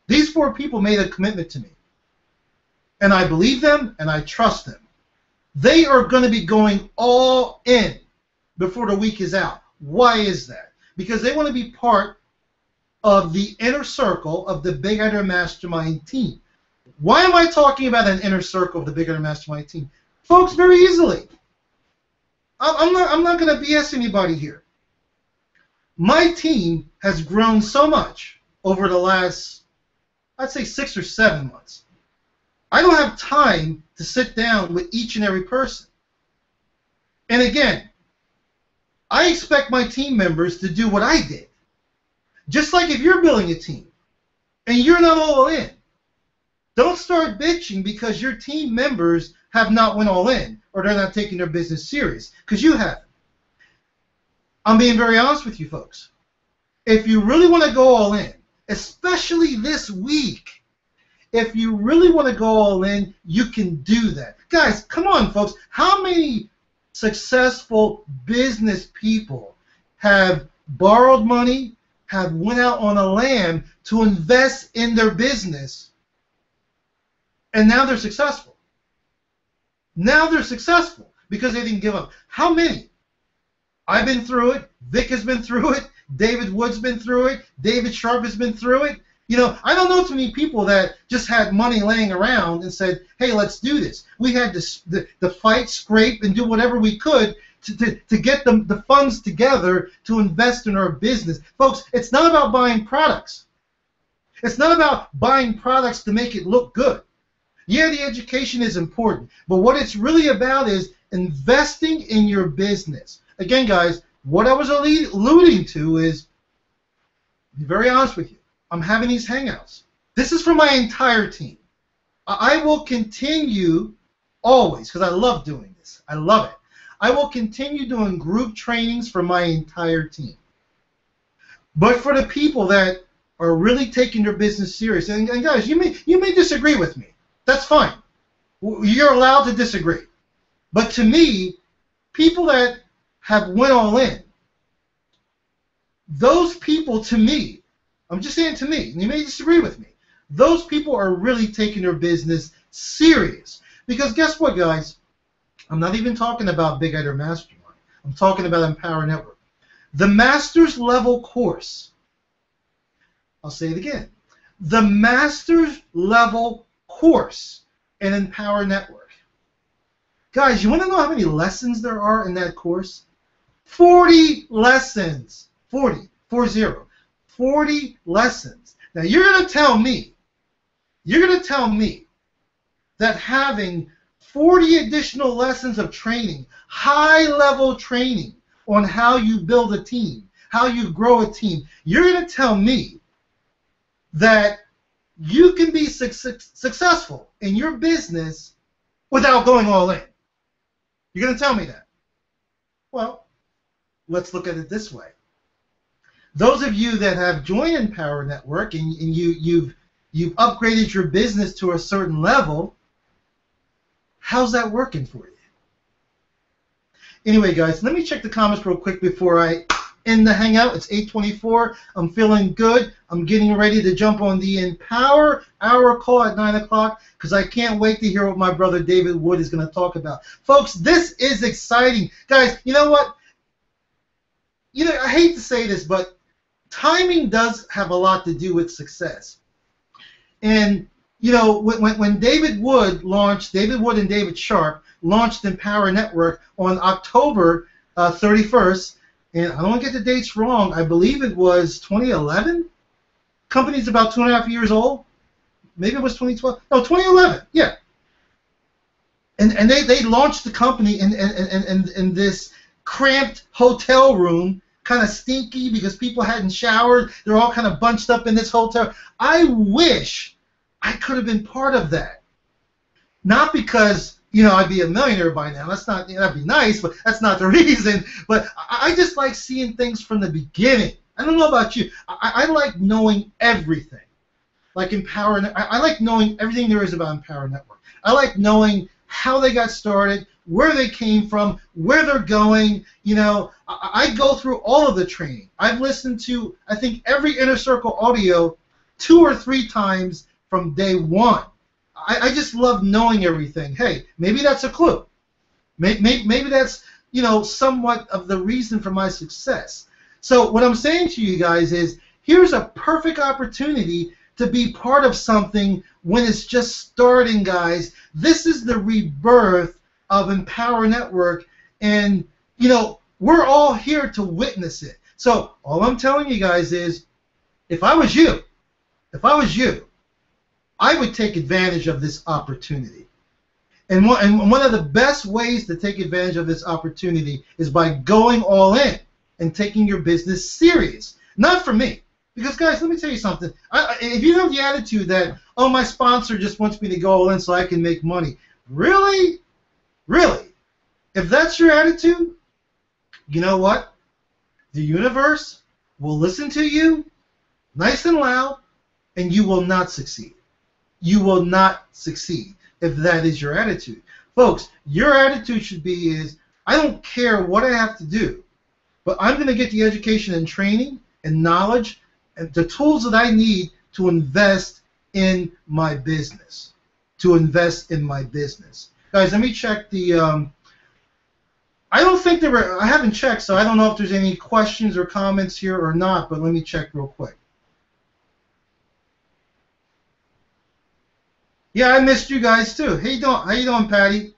These 4 people made a commitment to me. And I believe them and I trust them. They are going to be going all in before the week is out. Why is that? Because they want to be part of the inner circle of the Big Idea Mastermind team. Why am I talking about an inner circle of the Big Idea Mastermind team? Folks, very easily. I'm not going to BS anybody here. My team has grown so much over the last, I'd say 6 or 7 months. I don't have time to sit down with each and every person. And again, I expect my team members to do what I did. Just like if you're building a team and you're not all in, don't start bitching because your team members have not went all in or they're not taking their business serious, because you haven't. I'm being very honest with you folks. If you really want to go all in, especially this week, if you really want to go all in, you can do that. Guys, come on, folks. How many successful business people have borrowed money, have went out on a lamb to invest in their business, and now they're successful? Now they're successful because they didn't give up. How many? I've been through it. Vic has been through it. David Wood's been through it. David Sharp has been through it. You know, I don't know too many people that just had money laying around and said, hey, let's do this. We had to fight, scrape, and do whatever we could to get the funds together to invest in our business. Folks, it's not about buying products. It's not about buying products to make it look good. Yeah, the education is important, but what it's really about is investing in your business. Again, guys, what I was alluding to is, to be very honest with you, I'm having these Hangouts. This is for my entire team. I will continue always, because I love doing this. I love it. I will continue doing group trainings for my entire team. But for the people that are really taking their business serious, and guys, you may disagree with me. That's fine. You're allowed to disagree. But to me, people that have went all in, those people, to me, I'm just saying to me, and you may disagree with me, those people are really taking their business serious. Because guess what, guys? I'm not even talking about Big Idea Mastermind. I'm talking about Empower Network. The Master's Level course, I'll say it again, the Master's Level course in Empower Network. Guys, you want to know how many lessons there are in that course? 40 lessons. 40 lessons. Now you're going to tell me that having 40 additional lessons of training, high-level training on how you build a team, how you grow a team, you're going to tell me that you can be successful in your business without going all in. You're going to tell me that. Well, let's look at it this way. Those of you that have joined Empower Network and you've upgraded your business to a certain level, how's that working for you? Anyway, guys, let me check the comments real quick before I end the Hangout. It's 8:24. I'm feeling good. I'm getting ready to jump on the Empower Hour call at 9 o'clock because I can't wait to hear what my brother David Wood is going to talk about. Folks, this is exciting. Guys, you know what? I hate to say this, but timing does have a lot to do with success. And, when David Wood and David Sharp launched Empower Network on October 31st, and I don't want to get the dates wrong, I believe it was 2011? Company's about 2.5 years old. Maybe it was 2012. No, 2011, yeah. And they launched the company in this cramped hotel room, kind of stinky because people hadn't showered. They're all kind of bunched up in this hotel. I wish I could have been part of that. Not because, I'd be a millionaire by now. That'd be nice, but that's not the reason. But I just like seeing things from the beginning. I don't know about you. I like knowing everything. Like Empower, I like knowing everything there is about Empower Network. I like knowing how they got started, where they came from, where they're going. I go through all of the training. I've listened to, I think, every Inner Circle audio 2 or 3 times from day one. I just love knowing everything. Hey, maybe that's a clue. Maybe that's, somewhat of the reason for my success. So what I'm saying to you guys is, here's a perfect opportunity to be part of something when it's just starting, guys. This is the rebirth of Empower Network, and, we're all here to witness it. So all I'm telling you guys is, if I was you, I would take advantage of this opportunity. And one of the best ways to take advantage of this opportunity is by going all in and taking your business serious. Not for me. Because, guys, let me tell you something. If you have the attitude that, oh, my sponsor just wants me to go all in so I can make money. Really? Really? If that's your attitude, you know what? The universe will listen to you nice and loud, and you will not succeed. You will not succeed if that is your attitude. Folks, your attitude should be is, I don't care what I have to do, but I'm going to get the education and training and knowledge and the tools that I need to invest in my business. Guys, let me check the... I don't think there were... I haven't checked, so I don't know if there's any questions or comments here or not, but let me check real quick. Yeah, I missed you guys too. How you doing, Patty?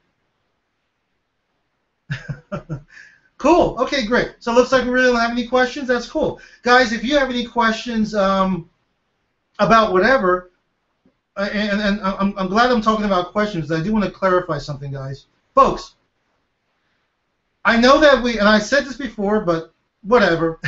Cool. Okay, great. So it looks like we really don't have any questions. That's cool. Guys, if you have any questions about whatever, and I'm glad I'm talking about questions. I do want to clarify something, guys. Folks, I know that and I said this before, but whatever.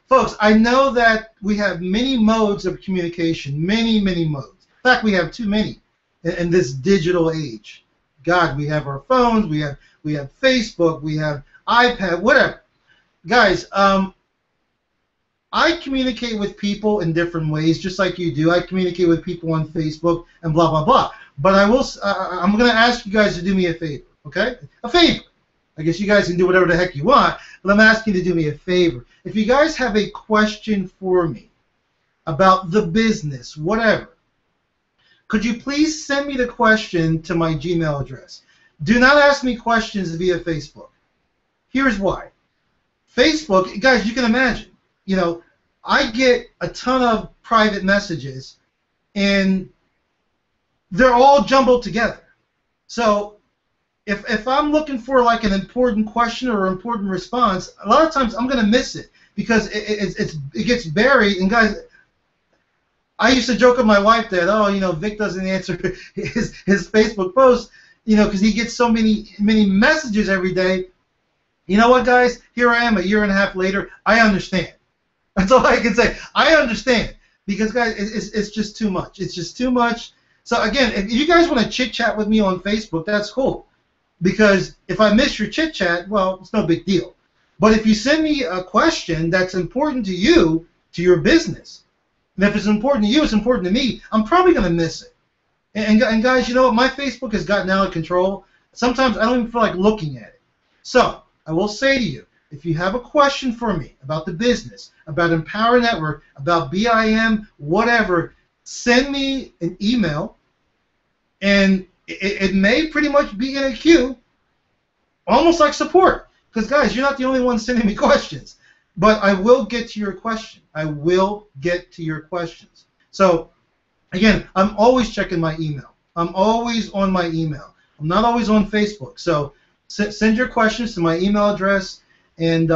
Folks, I know that we have many modes of communication, many modes. In fact, we have too many in this digital age. God, we have our phones, we have Facebook, we have iPad, whatever. Guys, I communicate with people in different ways, just like you do. I communicate with people on Facebook and blah, blah, blah. But I'm going to ask you guys to do me a favor, okay? A favor. I guess you guys can do whatever the heck you want, but I'm asking you to do me a favor. If you guys have a question for me about the business, whatever, could you please send me the question to my Gmail address? Do not ask me questions via Facebook. Here's why. Facebook, guys, you can imagine, I get a ton of private messages, and they're all jumbled together. So if I'm looking for like an important question or an important response, a lot of times I'm going to miss it because it gets buried. And guys, I used to joke with my wife that, oh, Vic doesn't answer his Facebook posts, because he gets so many messages every day. You know what, guys? Here I am a year and a half later. I understand. That's all I can say. I understand. Because, guys, it's just too much. It's just too much. So, again, if you guys want to chit-chat with me on Facebook, that's cool. Because if I miss your chit-chat, well, it's no big deal. But if you send me a question that's important to you, to your business, and if it's important to you, it's important to me, I'm probably going to miss it. And guys, you know what? My Facebook has gotten out of control. Sometimes I don't even feel like looking at it. So, I will say to you, if you have a question for me about the business, about Empower Network, about BIM, whatever, send me an email, and it may pretty much be in a queue, almost like support. Because, guys, you're not the only one sending me questions. But I will get to your question. I will get to your questions. So, again, I'm always checking my email. I'm always on my email. I'm not always on Facebook. So, send your questions to my email address. And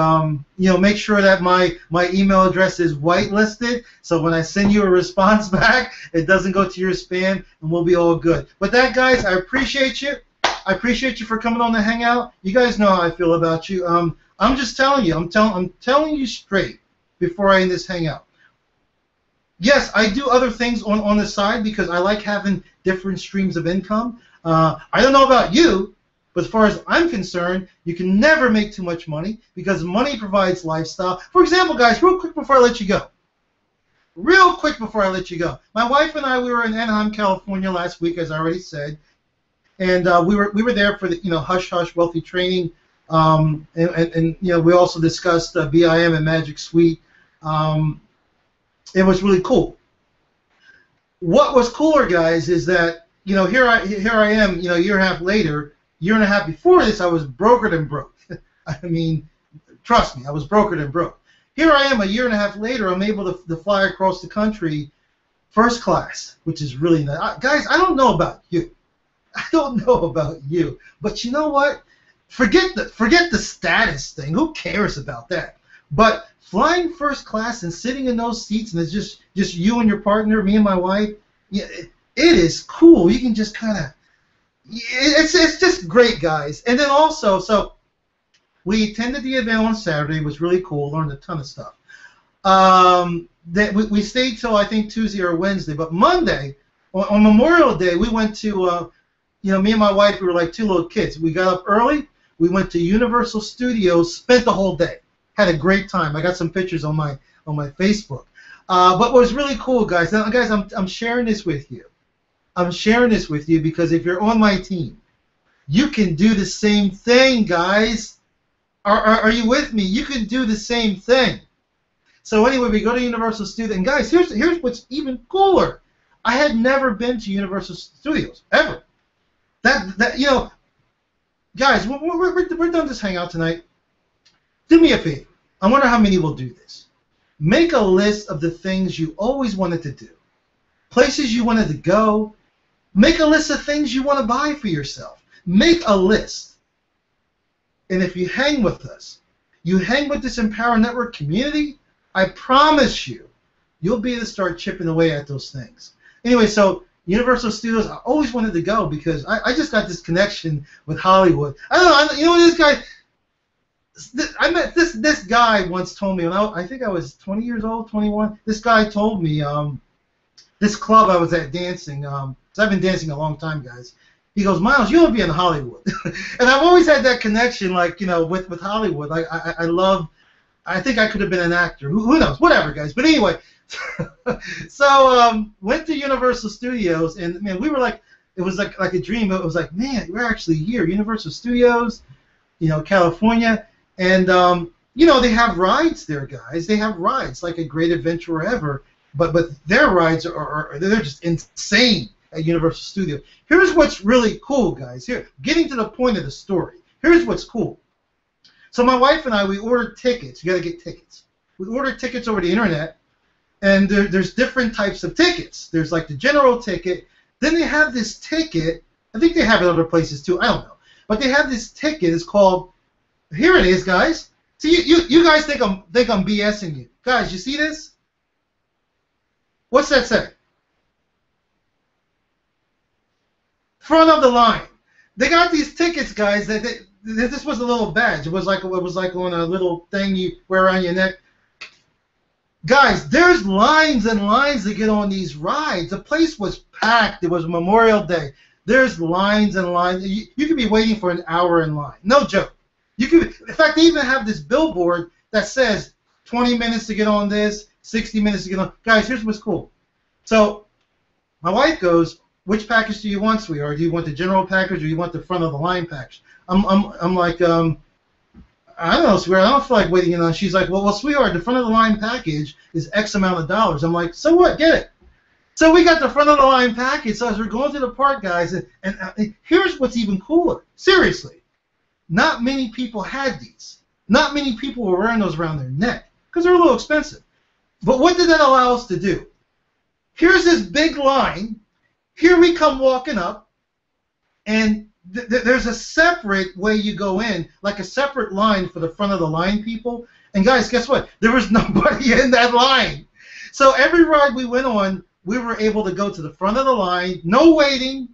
make sure that my email address is whitelisted, so when I send you a response back, it doesn't go to your spam, and we'll be all good. With that, guys, I appreciate you. I appreciate you for coming on the Hangout. You guys know how I feel about you. I'm just telling you. I'm telling you straight before I end this Hangout. Yes, I do other things on the side because I like having different streams of income. I don't know about you. But as far as I'm concerned, you can never make too much money because money provides lifestyle. For example, guys, real quick before I let you go. My wife and I, we were in Anaheim, California last week, as I already said, and we were there for the Hush Hush Wealthy Training, and we also discussed BIM and Magic Suite. It was really cool. What was cooler, guys, is that here I am, a year and a half later. Year and a half before this, I was brokered and broke. I mean, trust me, I was brokered and broke. Here I am a year and a half later, I'm able to fly across the country first class, which is really nice. Guys, I don't know about you. But you know what? Forget the status thing. Who cares about that? But flying first class and sitting in those seats and it's just you and your partner, me and my wife, it is cool. You can just kind of... It's just great, guys. And then also, so we attended the event on Saturday. It was really cool. Learned a ton of stuff. That we stayed till I think Tuesday or Wednesday. But Monday, on Memorial Day, we went to, me and my wife, we were like two little kids. We got up early. We went to Universal Studios. Spent the whole day. Had a great time. I got some pictures on my Facebook. But what was really cool, guys. Now, guys, I'm sharing this with you. I'm sharing this with you because if you're on my team, you can do the same thing, guys. Are you with me? You can do the same thing. So anyway, we go to Universal Studios, and guys, here's what's even cooler. I had never been to Universal Studios ever. Guys, we're done this Hangout tonight. Do me a favor. I wonder how many will do this. Make a list of the things you always wanted to do, places you wanted to go. Make a list of things you want to buy for yourself. Make a list. And if you hang with us, you hang with this Empower Network community, I promise you, you'll be able to start chipping away at those things. Anyway, so Universal Studios, I always wanted to go because I just got this connection with Hollywood. I don't know, this guy, I met this guy once told me, when I think I was 20 years old, 21, this guy told me, this club I was at dancing, so I've been dancing a long time, guys. He goes, Miles, you'll be in Hollywood. And I've always had that connection, like, with Hollywood. Like, I think I could have been an actor. Who knows? Whatever, guys. But anyway, so went to Universal Studios, and, man, we were like, it was like a dream. It was like, man, we're actually here, Universal Studios, California. And, they have rides there, guys. They have rides, like a Great Adventure Ever. But their rides they're just insane at Universal Studios. Here's what's really cool, guys. Here, getting to the point of the story. Here's what's cool. So my wife and I, we ordered tickets. You got to get tickets. We ordered tickets over the internet, and there's different types of tickets. There's like the general ticket. Then they have this ticket. I think they have it other places too. I don't know. But they have this ticket. It's called. Here it is, guys. See, you guys think I'm BSing you, guys. You see this? What's that say? Front of the line. They got these tickets, guys. This was a little badge. It was like on a little thing you wear around your neck. Guys, there's lines and lines to get on these rides. The place was packed. It was Memorial Day. There's lines and lines. You could be waiting for an hour in line. No joke. You could. In fact, they even have this billboard that says 20 minutes to get on this, 60 minutes to get on. Guys, here's what's cool. So my wife goes, which package do you want, sweetheart? Do you want the general package or do you want the front of the line package? I'm like, I don't know, sweetheart. I don't feel like waiting in line. She's like, well, sweetheart, the front of the line package is X amount of dollars. I'm like, so what? Get it. So we got the front of the line package. So as we're going to the park, guys, and here's what's even cooler. Seriously, not many people had these. Not many people were wearing those around their neck because they're a little expensive. But what did that allow us to do? Here's this big line. Here we come walking up, and there's a separate way you go in, like a separate line for the front of the line people. And guys, guess what? There was nobody in that line. So every ride we went on, we were able to go to the front of the line, no waiting,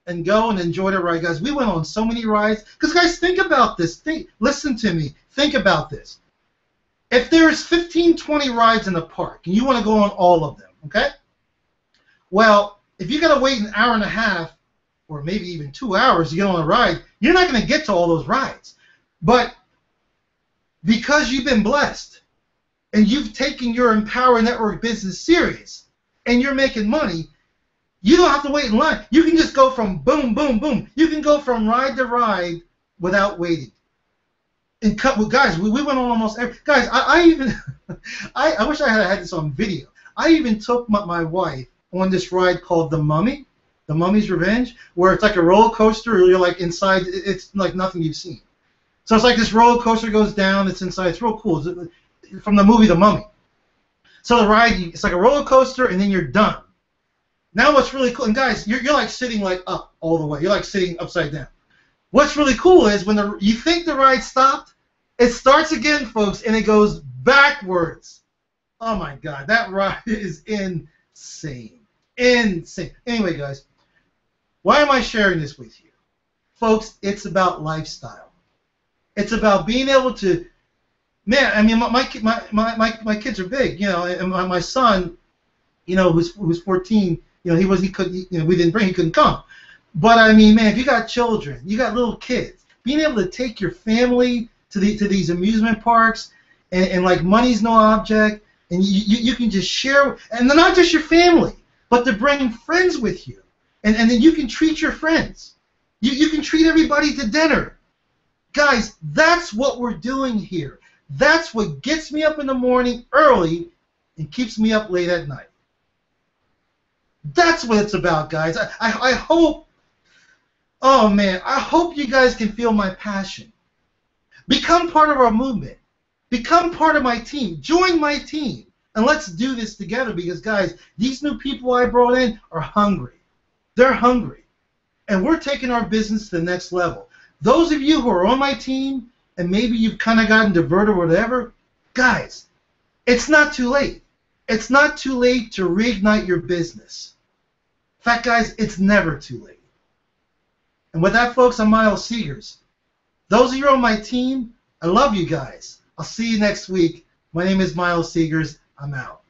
and go and enjoy the ride. Guys, we went on so many rides. Because, guys, think about this. Listen to me. Think about this. If there's 15, 20 rides in the park, and you want to go on all of them, okay? Well, if you got to wait an hour and a half, or maybe even 2 hours to get on a ride, you're not going to get to all those rides. But because you've been blessed, and you've taken your Empower Network business serious, and you're making money, you don't have to wait in line. You can just go from boom, boom, boom. You can go from ride to ride without waiting. And guys, we went on almost every. Guys, I even, I wish I had this on video. I even took my wife on this ride called The Mummy, The Mummy's Revenge, where it's like a roller coaster. You're like inside. It's like nothing you've seen. So it's like this roller coaster goes down. It's inside. It's real cool. It's from the movie The Mummy. So the ride, it's like a roller coaster, and then you're done. Now what's really cool, and guys, you're like sitting like up all the way. You're like sitting upside down. What's really cool is when you think the ride stopped, it starts again, folks, and it goes backwards. Oh my God, that ride is insane. Insane. Anyway, guys, why am I sharing this with you? Folks, it's about lifestyle. It's about being able to, man, I mean, my kids are big, you know, and my son, you know, who's 14, you know, he couldn't come. But I mean, man, if you got children, you got little kids, being able to take your family to these amusement parks, and like money's no object, and you can just share, and not just your family, but to bring friends with you, and then you can treat your friends. You can treat everybody to dinner. Guys, that's what we're doing here. That's what gets me up in the morning early and keeps me up late at night. That's what it's about, guys. I hope, oh man, I hope you guys can feel my passion. Become part of our movement. Become part of my team. Join my team. And let's do this together because, guys, these new people I brought in are hungry. They're hungry. And we're taking our business to the next level. Those of you who are on my team, and maybe you've kind of gotten diverted or whatever, guys, it's not too late. It's not too late to reignite your business. In fact, guys, it's never too late. And with that, folks, I'm Miles Seegers. Those of you on my team, I love you guys. I'll see you next week. My name is Miles Seegers. I'm out.